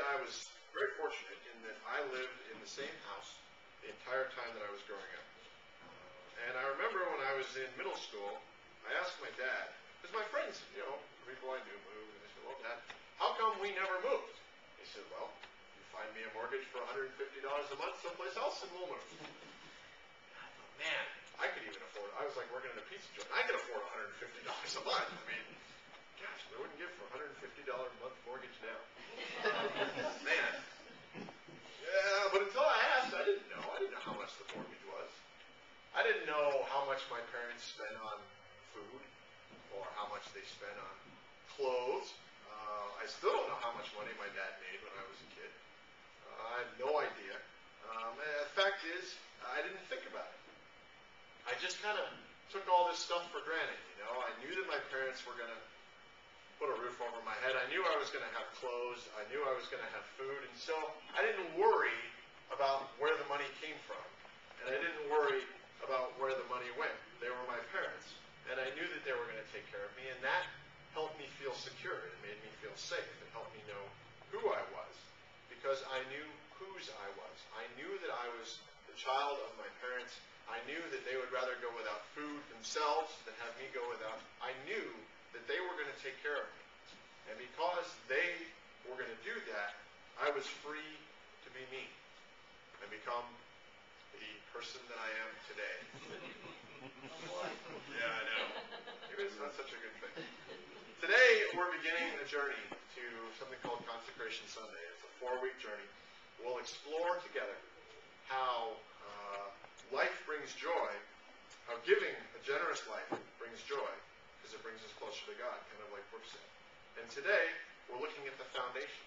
I was very fortunate in that I lived in the same house the entire time that I was growing up. And I remember when I was in middle school, I asked my dad, because my friends, people I knew moved, and I said, well, Dad, how come we never moved? He said, well, you find me a mortgage for $150 a month someplace else and we'll move. I thought, man, I could even afford it. I was like working in a pizza joint. I could afford $150 a month. I mean, gosh, I wouldn't give for a $150 a month mortgage now. Man. Yeah, but until I asked, I didn't know. I didn't know how much the mortgage was. I didn't know how much my parents spent on food or how much they spent on clothes. I still don't know how much money my dad made when I was a kid. I have no idea. The fact is, I didn't think about it. I just kind of took all this stuff for granted, I knew that my parents were going to put a roof over my head. I knew I was going to have clothes. I knew I was going to have food. And so I didn't worry about where the money came from. And I didn't worry about where the money went. They were my parents. And I knew that they were going to take care of me. And that helped me feel secure. It made me feel safe. It helped me know who I was. Because I knew whose I was. I knew that I was the child of my parents. I knew that they would rather go without food themselves than have me go without. I knew that they were going to take care of me. And because they were going to do that, I was free to be me and become the person that I am today. Yeah, I know. Maybe it's not such a good thing. Today, we're beginning a journey to something called Consecration Sunday. It's a 4-week journey. We'll explore together how life brings joy, how giving a generous life brings joy, because it brings us closer to God, kind of like Brooke said. And today, we're looking at the foundation.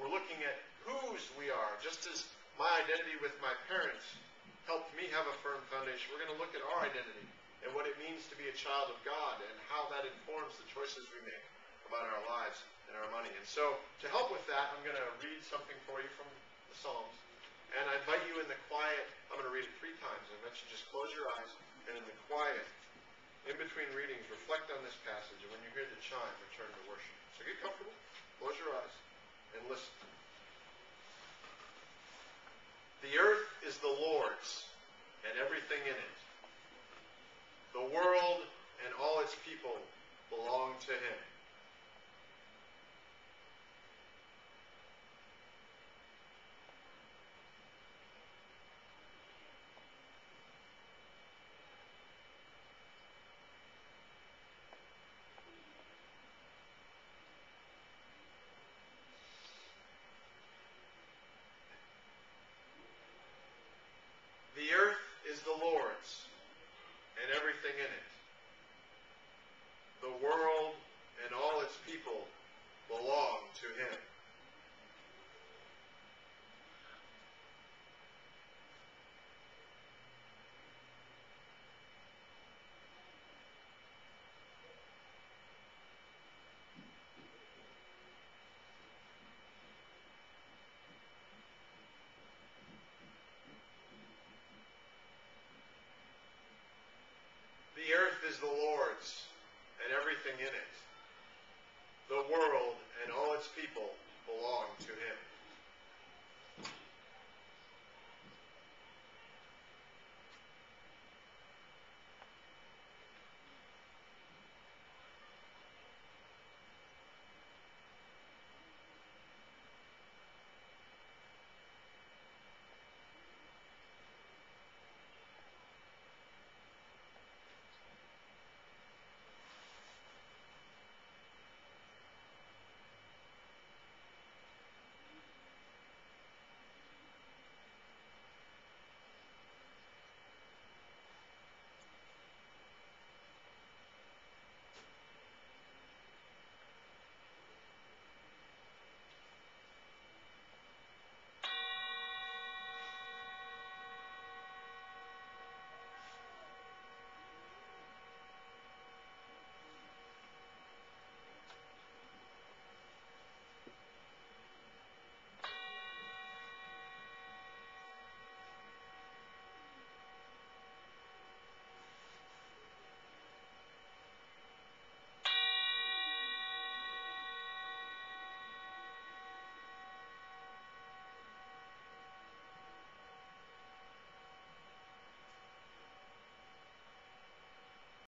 We're looking at whose we are. Just as my identity with my parents helped me have a firm foundation, we're going to look at our identity and what it means to be a child of God and how that informs the choices we make about our lives and our money. And so, to help with that, I'm going to read something for you from the Psalms. And I invite you in the quiet, I'm going to read it 3 times. I invite you to just close your eyes, and in the quiet, in between readings, reflect on this passage, and when you hear the chime, return to worship. So get comfortable, close your eyes, and listen. The earth is the Lord's, and everything in it. The world and all its people belong to Him. The earth is the Lord's, and everything in it. The world and all its people belong to Him. The earth is the Lord's, and everything in it. The world